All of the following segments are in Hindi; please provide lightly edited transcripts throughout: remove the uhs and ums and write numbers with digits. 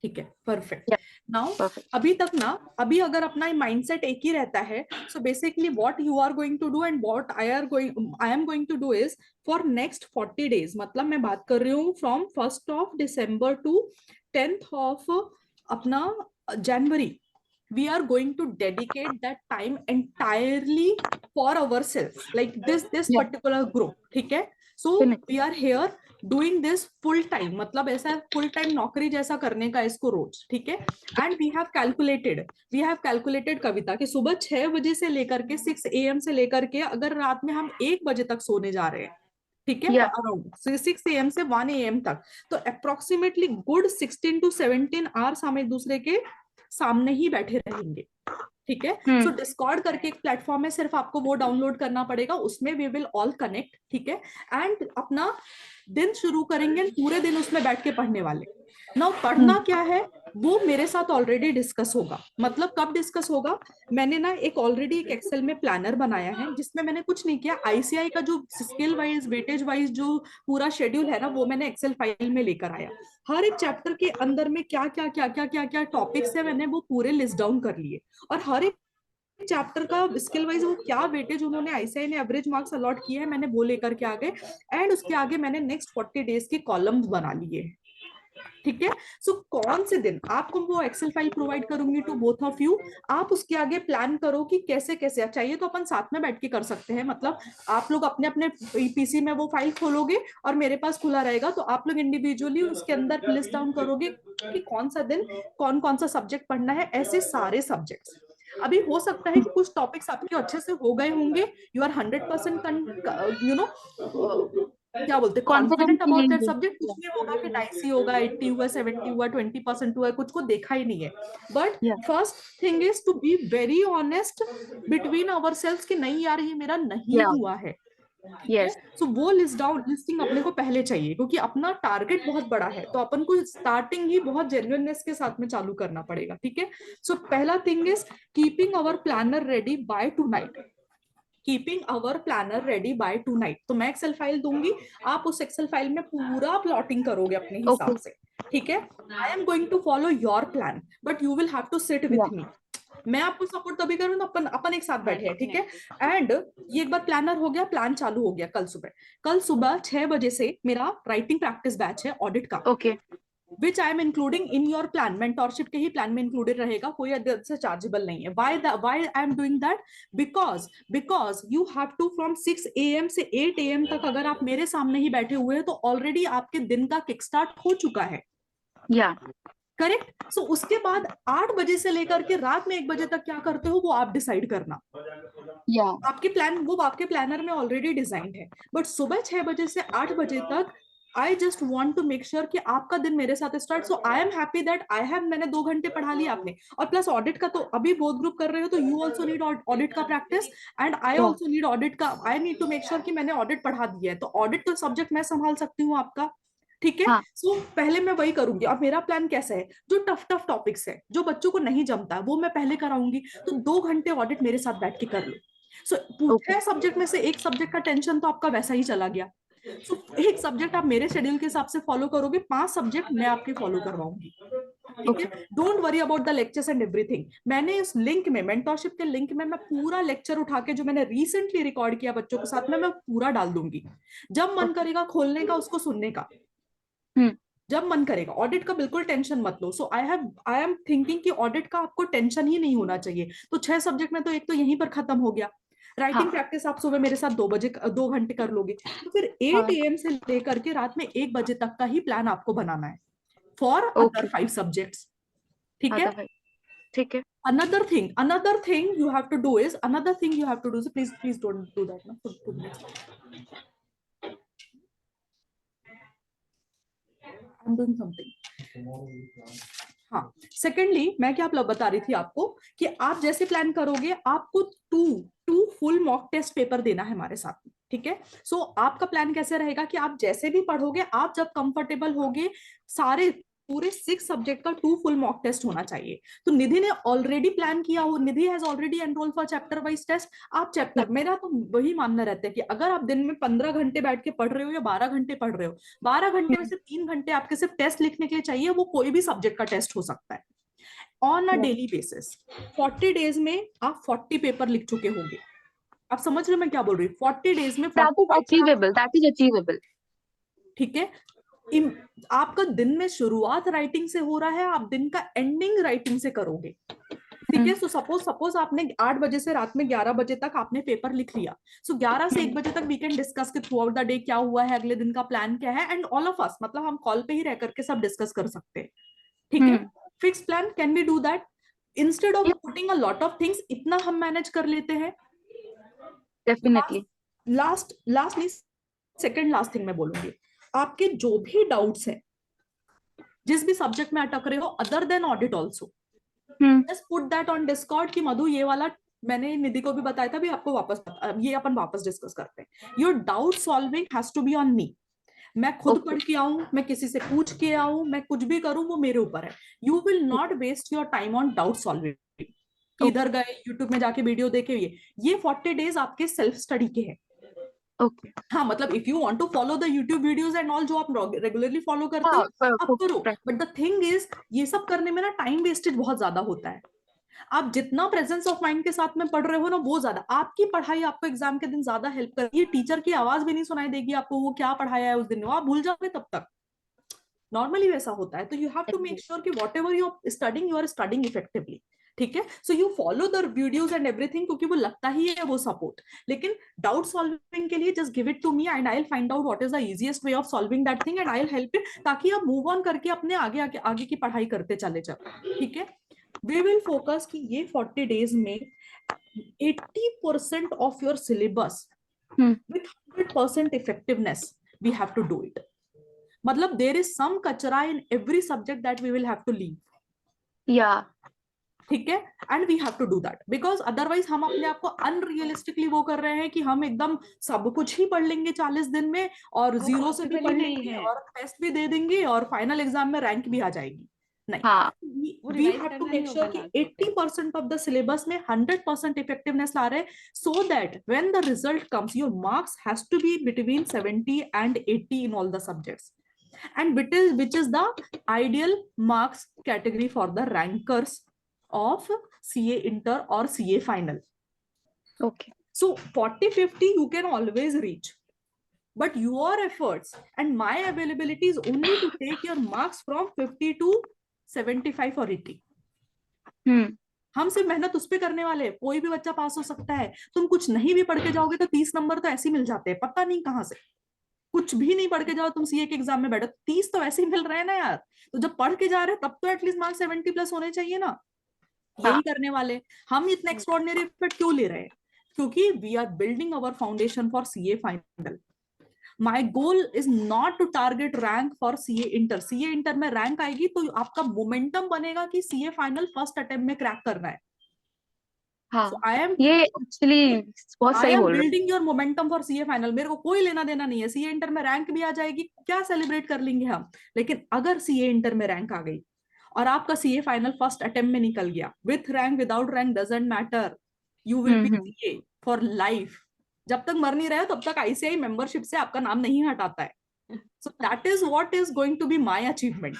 ठीक है, परफेक्ट। Yeah, now perfect. अभी तक ना, अभी अगर अपना माइंडसेट एक ही रहता है, so basically what you are going to do and what I am going to do is for next 40 days, मतलब मैं बात कर रही हूँ फ्रॉम 1 December टू 10 अपना जनवरी, we are going to dedicate that time entirely for ourselves, like this Yeah, particular group, ठीक है? So definitely. we are here doing this full time, मतलब ऐसा फुल टाइम नौकरी जैसा करने का इसको रोज, ठीक है? एंड वी हैव कैलकुलेटेड कविता कि सुबह 6 बजे से लेकर के 6 AM से लेकर के अगर रात में हम 1 बजे तक सोने जा रहे हैं, ठीक है, Yeah, अराउंड 6 AM से 1 AM तक, तो अप्रोक्सीमेटली गुड 16 to 17 आवर्स हम एक दूसरे के सामने ही बैठे रहेंगे, ठीक है? सो hmm. डिस्कॉर्ड करके एक प्लेटफॉर्म है, सिर्फ आपको वो डाउनलोड करना पड़ेगा, उसमें वी विल ऑल कनेक्ट, ठीक है? एंड अपना दिन शुरू करेंगे, पूरे दिन उसमें बैठ के पढ़ने वाले। Now Hmm. पढ़ना क्या है वो मेरे साथ ऑलरेडी डिस्कस होगा, मतलब कब डिस्कस होगा, मैंने ना एक ऑलरेडी एक एक्सेल में प्लानर बनाया है जिसमें मैंने कुछ नहीं किया, आईसीआई का जो स्किल वाइज वेटेज वाइज जो पूरा शेड्यूल है ना वो मैंने एक्सेल फाइल में लेकर आया, हर एक चैप्टर के अंदर में क्या क्या क्या क्या क्या क्या टॉपिक्स है मैंने वो पूरे लिस्ट डाउन कर लिए, और हर एक चैप्टर का स्किल वाइज वो क्या वेटेज उन्होंने आईसीआई ने एवरेज मार्क्स अलॉट किए हैं मैंने वो लेकर के आ गए, एंड उसके आगे मैंने नेक्स्ट 40 days की कॉलम्स बना लिए, ठीक है? सो कौन से दिन आपको वो एक्सेल फाइल प्रोवाइड करूंगी टू बोथ ऑफ यू, आप उसके आगे प्लान करो कि कैसे कैसे, चाहिए तो अपन साथ में बैठ के कर सकते हैं, मतलब आप लोग अपने अपने पीसी में वो फाइल खोलोगे और मेरे पास खुला रहेगा, तो आप लोग इंडिविजुअली उसके अंदर लिस्ट डाउन करोगे कि कौन सा दिन कौन कौन सा सब्जेक्ट पढ़ना है, ऐसे सारे सब्जेक्ट्स। अभी हो सकता है कि कुछ टॉपिक्स आपके अच्छे से हो गए होंगे, यू आर 100% यू नो क्या बोलते Confident confident about feeling that है. सब्जेक्ट, कुछ Yeah, नहीं होगा कि 80 होगा, 80 हुआ, 70 हुआ, 20% हुआ, कुछ को देखा ही नहीं है, but yeah, first thing is to be very honest between ourselves कि नहीं यार ये मेरा नहीं yeah, हुआ है, ठीक है? yes, सो वो लिस्टिंग अपने को पहले चाहिए, क्योंकि अपना टारगेट बहुत बड़ा है, तो अपन को स्टार्टिंग ही बहुत जेन्युइननेस के साथ में चालू करना पड़ेगा, ठीक है? सो पहला thing is keeping our planner ready by tonight, keeping our planner ready by tonight, तो मैं एक्सेल फाइल दूंगी, आप उस एक्सेल फाइल में पूरा प्लॉटिंग करोगे अपने हिसाब okay, से, ठीक है? I am going to follow your plan but you will have to sit yeah, with me, मैं आपको सपोर्ट तभी करूँ अपन अपन एक साथ बैठे हैं, ठीक है? एंड ये एक बार प्लानर हो गया, प्लान चालू हो गया, कल सुबह 6 बजे से मेरा राइटिंग प्रैक्टिस बैच है ऑडिट का, okay, which I am including in your plan, mentorship के ही प्लान में इंक्लूडेड रहेगा, कोई अदर से चार्जेबल नहीं है। Why I am doing that, because you have to from 6 AM से 8 AM तक अगर आप मेरे सामने ही बैठे हुए हैं तो ऑलरेडी आपके दिन का किक स्टार्ट हो चुका है, yeah, करेक्ट? सो उसके बाद 8 बजे से लेकर के रात में 1 बजे तक क्या करते हो वो आप डिसाइड करना, yeah, आपके प्लान वो आपके प्लानर में ऑलरेडी डिजाइंड है, बट सुबह 6 बजे से 8 बजे तक I just want to make sure कि आपका दिन मेरे साथ start, so I am happy that I have, मैंने 2 घंटे पढ़ा लिया आपने, और प्लस ऑडिट का तो अभी बोथ ग्रुप कर रहे हो तो यू ऑल्सो नीड ऑडिट का practice, and I yeah, also need audit का, I need to make sure कि मैंने ऑडिट पढ़ा दिया है, तो ऑडिट तो सब्जेक्ट मैं संभाल सकती हूँ आपका, ठीक है? हाँ, सो पहले मैं वही करूंगी, और मेरा प्लान कैसा है, जो टफ टफ टॉपिक्स है जो बच्चों को नहीं जमता वो मैं पहले कराऊंगी, तो 2 घंटे ऑडिट मेरे साथ बैठ के कर लो। सो okay, 6 सब्जेक्ट में से एक सब्जेक्ट का टेंशन तो आपका वैसा ही चला गया, सो एक सब्जेक्ट आप मेरे शेड्यूल के हिसाब से फॉलो करोगे, 5 सब्जेक्ट मैं आपके फॉलो करवाऊंगी, ठीक है? okay, don't worry about the lectures and everything, मैंने इस लिंक में मेंटरशिप के लिंक में मैं पूरा लेक्चर उठा के जो मैंने रिसेंटली रिकॉर्ड किया बच्चों के साथ में मैं पूरा डाल दूंगी, जब मन okay, करेगा खोलने का उसको सुनने का, hmm, जब मन करेगा, ऑडिट का बिल्कुल टेंशन मत लो, सो आई एम थिंकिंग कि ऑडिट का आपको टेंशन ही नहीं होना चाहिए, तो 6 सब्जेक्ट में तो एक तो यहीं पर खत्म हो गया, राइटिंग हाँ, प्रैक्टिस आप सुबह मेरे साथ 2 बजे 2 घंटे कर लोगे, तो फिर एट हाँ, एम से लेकर के रात में 1 बजे तक का ही प्लान आपको बनाना है फॉर अदर okay, 5 सब्जेक्ट्स, ठीक है? आता भाई, ठीक है, another thing you have to do is, another thing you have to do is, please don't do that na for 2 minutes, I'm doing something. हाँ, सेकेंडली मैं क्या बता रही थी आपको कि आप जैसे प्लान करोगे आपको two two full mock test paper देना है हमारे साथ में, ठीक है? सो आपका प्लान कैसे रहेगा कि आप जैसे भी पढ़ोगे, आप जब कंफर्टेबल होगे, सारे पूरे 6 सब्जेक्ट का 2 फुल मॉक टेस्ट होना चाहिए। तो निधि ने ऑलरेडी प्लान किया हो, Nidhi has already enroll for chapter wise test. आप चैप्टर, मेरा तो वही मानना रहता है कि अगर आप दिन में 15 घंटे बैठ के पढ़ रहे हो या 12 घंटे पढ़ रहे हो, 12 घंटे में से 3 घंटे आपके सिर्फ टेस्ट लिखने के लिए चाहिए, वो कोई भी सब्जेक्ट का टेस्ट हो सकता है on a daily basis. 40 days में आप 40 पेपर लिख चुके होंगे। आप समझ रहे हो मैं क्या बोल रही हूँ? 40 डेज में that is 40 achievable, that is achievable. ठीक है। आपका दिन में शुरुआत राइटिंग से हो रहा है, आप दिन का एंडिंग राइटिंग से करोगे। ठीक है। सो सपोज आपने 8 बजे से रात में 11 बजे तक आपने पेपर लिख लिया। सो 11 से 1 बजे तक वी कैन डिस्कस कि थ्रू आउट द डे क्या हुआ है, अगले दिन का प्लान क्या है, एंड ऑल ऑफ अस, मतलब हम कॉल पे ही रह करके सब डिस्कस कर सकते हैं। ठीक है। Fix plan, can we do that? Instead of putting a lot of things, इतना हम मैनेज कर लेते हैं। डेफिनेटली। लास्ट नहीं, सेकंड लास्ट थिंग मैं बोलूंगी, आपके जो भी डाउट्स हैं, जिस भी सब्जेक्ट में अटक रहे हो, other than audit also, just put that on Discord कि मधु ये वाला मैंने निधि को भी बताया था, भी आपको वापस ये अपन वापस डिस्कस करते हैं। Your doubt solving has to be on me. मैं खुद पढ़ के आऊं, मैं किसी से पूछ के आऊं, मैं कुछ भी करूं, वो मेरे ऊपर है। You will not waste your time on doubt solving. इधर गए यूट्यूब में जाके वीडियो देखे, ये 40 डेज आपके सेल्फ स्टडी के हैं। ओके। हाँ, मतलब if you want to follow the YouTube videos and all, जो आप रेगुलरली फॉलो करते हो, आप करो। बट द थिंग इज, ये सब करने में ना टाइम वेस्टेज बहुत ज्यादा होता है। आप जितना प्रेजेंस ऑफ माइंड के साथ में पढ़ रहे हो ना, वो ज्यादा आपकी पढ़ाई आपको एग्जाम के दिन ज्यादा हेल्प करेगी। टीचर की आवाज भी नहीं सुनाई देगी आपको, वो क्या पढ़ाया है उस दिन, वो आप भूल जाओगे तब तक। नॉर्मली वैसा होता है। तो you have to make sure कि whatever you are studying effectively. ठीक है। So you follow the videos and everything, क्योंकि वो लगता ही है वो सपोर्ट। लेकिन डाउट सॉल्विंग के लिए just give it to me and I will find out what is the easiest way of solving that thing and I will help it, ताकि आप मूव ऑन करके अपने आगे की पढ़ाई करते चले जाओ। ठीक है। वी विल फोकस कि ये 40 डेज में 80% of your syllabus with 100% effectiveness we have to do it. मतलब देर इज सम कचरा in every subject that we will have to leave. या ठीक है। And we have to do that, because otherwise हम अपने आप को अनरियलिस्टिकली वो कर रहे हैं कि हम एकदम सब कुछ ही पढ़ लेंगे 40 दिन में, और जीरो से भी पढ़ लेंगे और टेस्ट भी दे देंगे और फाइनल एग्जाम में रैंक भी आ जाएगी। नहीं, we have to make sure कि 80% ऑफ द सिलेबस में 100% इफेक्टिवनेस ला रहे, so that when the result comes your marks has to be between 70 and 80 in all the subjects, and which is the ideal marks category for the rankers of CA Inter or CA Final. okay. So 40-50 you can always reach, but your efforts and my availability is only to take your marks from 50 to 75 or 80. हम सिर्फ मेहनत उस पे करने वाले हैं। कोई भी बच्चा पास हो सकता है। तुम कुछ नहीं भी पढ़ के जाओगे तो 30 नंबर तो ऐसे ही मिल जाते हैं, पता नहीं कहां से। कुछ भी नहीं पढ़ के जाओ, तुम सीए के एग्जाम में बैठो, 30 तो ऐसे ही मिल रहे हैं ना यार। तो जब पढ़ के जा रहे हैं तब तो एटलीस्ट मार्क्स 70+ होने चाहिए ना। यही करने वाले हम इतना एक्स्ट्राऑर्डिनरी एफर्ट क्यों ले रहे हैं? क्योंकि we are building our foundation for CA final. My goal is not to target rank for CA inter. CA inter में रैंक आएगी तो आपका मोमेंटम बनेगा कि सीए फाइनल फर्स्ट अटेम्प्ट में क्रैक करना है। हाँ, ये एक्चुअली बहुत सही बोल रहे हो। Building your momentum for CA final. मेरे को कोई लेना देना नहीं है, सीए इंटर में रैंक भी आ जाएगी, क्या सेलिब्रेट कर लेंगे हम। लेकिन अगर सीए इंटर में रैंक आ गई और आपका सीए फाइनल फर्स्ट अटेम्प्ट में निकल गया, with rank without rank doesn't matter, you will B CA for life. जब तक मर नहीं रहे हो तब तक आईसीआई मेंबरशिप से आपका नाम नहीं हटाता है। So that is what is going to be my achievement.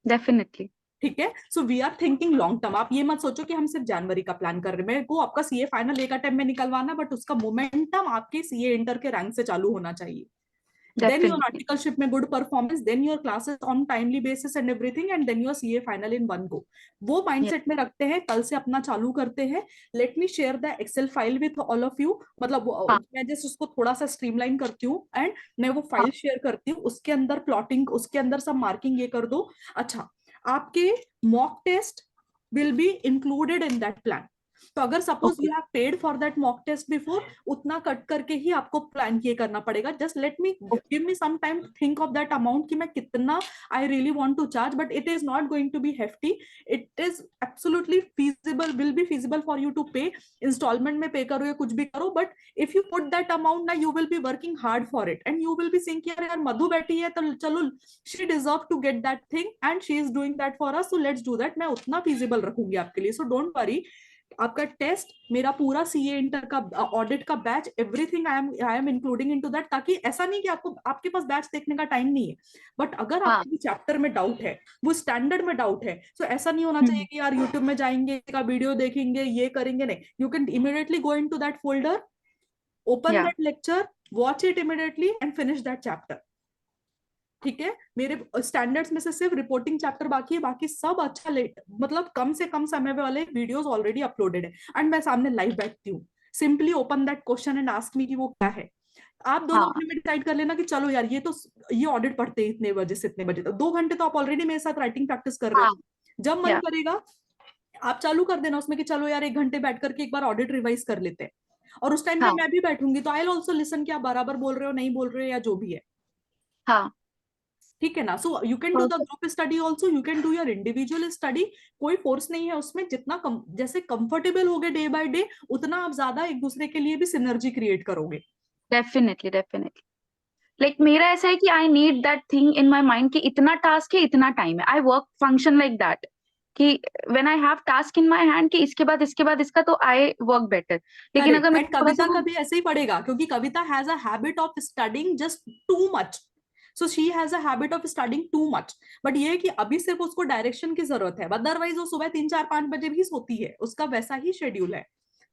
Definitely. ठीक है। So we are thinking long term. आप ये मत सोचो कि हम सिर्फ जनवरी का प्लान कर रहे हैं। मेरे को आपका सीए फाइनल एक अटेम्प्ट में निकलवाना, बट उसका मोमेंटम आपके सीए इंटर के रैंक से चालू होना चाहिए। Then your articleship में good performance, then your classes on timely basis and everything, and then your CA final in one go. वो mindset में रखते हैं, कल से अपना चालू करते हैं। Let me share the Excel file with all of you. मतलब मैं जैसे उसको थोड़ा सा streamline करती हूँ and मैं वो फाइल शेयर करती हूँ। उसके अंदर प्लॉटिंग, उसके अंदर सब मार्किंग ये कर दो। अच्छा, आपके mock test will be included in that plan. तो अगर suppose Okay. You have paid for that mock test before, उतना कट करके ही आपको प्लान ये करना पड़ेगा. Just let me give me some time think of that amount कि मैं कितना I really want to charge, but it is not going to be hefty. It is absolutely feasible, will be feasible for you to पे. इंस्टॉलमेंट में पे करो या कुछ भी करो, but if you put that amount ना, you will be working hard for it and you will be saying कि यार मधु बैठी है तो चलो, she deserve to get that thing and she is doing that for us, so let's do that. मैं उतना फीजिबल रखूंगी आपके लिए. सो डोंट वरी, आपका टेस्ट, मेरा पूरा सीए इंटर का ऑडिट का batch, everything I am including into that. ताकि ऐसा नहीं कि आपको, आपके पास बैच देखने का टाइम नहीं है, बट अगर हाँ. आपको चैप्टर में डाउट है, वो स्टैंडर्ड में डाउट है, तो ऐसा नहीं होना चाहिए कि यार यूट्यूब में जाएंगे का वीडियो देखेंगे ये करेंगे. नहीं, you can immediately go into that folder, open that lecture, watch it immediately and finish that chapter. ठीक है, मेरे स्टैंडर्ड्स में से सिर्फ रिपोर्टिंग चैप्टर बाकी है, बाकी सब अच्छा लेट, मतलब कम से कम समय वाले वीडियोस ऑलरेडी अपलोडेड है एंड मैं सामने लाइव बैठती हूँ. Simply open that question and ask me कि वो क्या है. आप दोनों हाँ. अपने में डिसाइड कर लेना कि चलो यार ये ऑडिट पढ़ते हैं इतने बजे से इतने बजे तक. 2 घंटे तो आप ऑलरेडी मेरे साथ राइटिंग प्रैक्टिस कर रहे हाँ. हो. जब मन करेगा आप चालू कर देना उसमें कि चलो यार 1 घंटे बैठ करके एक बार ऑडिट रिवाइज कर लेते हैं. और उस टाइम पे हाँ. मैं भी बैठूंगी तो आई विल ऑल्सो लिसन कि आप बराबर बोल रहे हो नहीं बोल रहे हो या जो भी है. हाँ. ठीक है ना. So you can do the group study also, you can do your individual study. कोई फोर्स नहीं है उसमें. जितना जैसे कंफर्टेबल हो गए डे बाय डे, उतना आप ज्यादा एक दूसरे के लिए भी सिनर्जी क्रिएट करोगे. Definitely definitely. लाइक मेरा ऐसा है कि I need that thing in my mind कि इतना टास्क है, इतना टाइम है. I work function like that कि when I have task in my hand कि इसके बाद इसका, तो आई वर्क बेटर. लेकिन करेक्ट. अगर मैं एंड थोड़ा कविता सा, का भी ऐसे ही पड़ेगा, क्योंकि Kavita has a habit of studying just too much. So she has a habit of studying too much. But ये है कि अभी सिर्फ उसको डायरेक्शन की जरूरत है, अदरवाइज वो सुबह 3 4 5 बजे भी सोती है, उसका वैसा ही शेड्यूल है.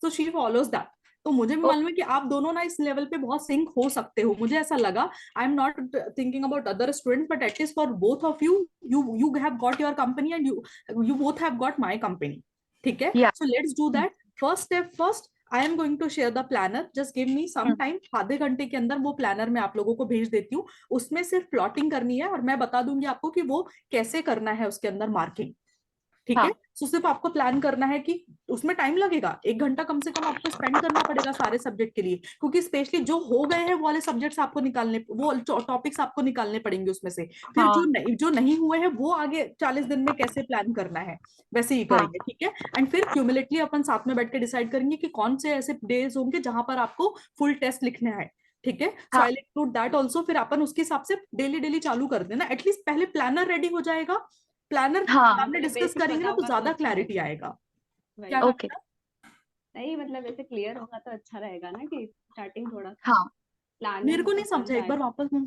So she follows that. तो मुझे भी मालूम है कि आप दोनों ना इस लेवल पे बहुत सिंक हो सकते हो, मुझे ऐसा लगा. I am not thinking about other students, but at least for both of you, you have got your company and you both have got my company. ठीक है. Yeah so let's do that. First step first, I am going to share the planner. Just give me some time. आधे घंटे के अंदर वो प्लानर मैं आप लोगों को भेज देती हूँ. उसमें सिर्फ प्लॉटिंग करनी है और मैं बता दूंगी आपको कि वो कैसे करना है उसके अंदर मार्किंग. ठीक है. हाँ. सो सिर्फ आपको प्लान करना है कि उसमें टाइम लगेगा, 1 घंटा कम से कम आपको स्पेंड करना पड़ेगा सारे सब्जेक्ट के लिए, क्योंकि स्पेशली जो हो गए हैं वो वाले सब्जेक्ट्स आपको निकालने, वो टॉपिक्स आपको निकालने पड़ेंगे उसमें से. फिर हाँ. जो नहीं हुए हैं वो आगे 40 दिन में कैसे प्लान करना है, वैसे ही हाँ. करेंगे. ठीक है. एंड फिर क्यूमुलेटली अपन साथ में बैठ के डिसाइड करेंगे कि कौन से ऐसे डेज होंगे जहां पर आपको फुल टेस्ट लिखना है. ठीक है. So I include that also. फिर अपन उसके हिसाब से डेली डेली चालू कर देना. एटलीस्ट पहले प्लानर रेडी हो जाएगा. प्लानर हाँ. सामने डिस्कस करेंगे ना तो ज्यादा क्लैरिटी आएगा. क्या ओके. लगता है? नहीं मतलब ऐसे क्लियर होगा तो अच्छा रहेगा ना कि स्टार्टिंग थोड़ा हाँ. प्लानर मेरे को नहीं पसंद समझा, एक आए. बार वापस बोल.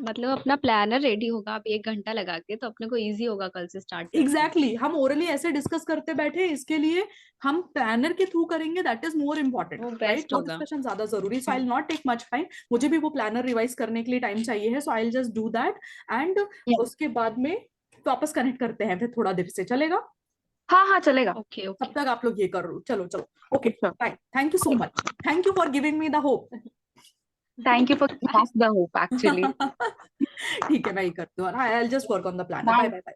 मतलब अपना प्लानर रेडी होगा आप 1 घंटा लगा के, तो अपने को इजी होगा कल से स्टार्ट करना. एग्जैक्टली. हम ओरली ऐसे डिस्कस करते बैठे, इसके लिए हम प्लानर के थ्रू करेंगे. दैट इज मोर इम्पोर्टेंट, वो राइट. बेस्ट वो होगा. डिस्कशन ज्यादा जरूरी. So I will not take much time. मुझे भी वो प्लानर रिवाइज करने के लिए टाइम चाहिए है. So I will just do that and उसके बाद में वापस कनेक्ट करते हैं फिर थोड़ा देर से. चलेगा? हाँ. हाँ चलेगा. ओके तब ओके. तक आप लोग ये कर लो. चलो चलो. Okay Sure. Fine. Thank you so much. Thank you for giving me the hope. Thank you for giving us the hope actually. ठीक है, मैं ही करती हूँ. I will just work on the plan. Bye bye. Bye bye.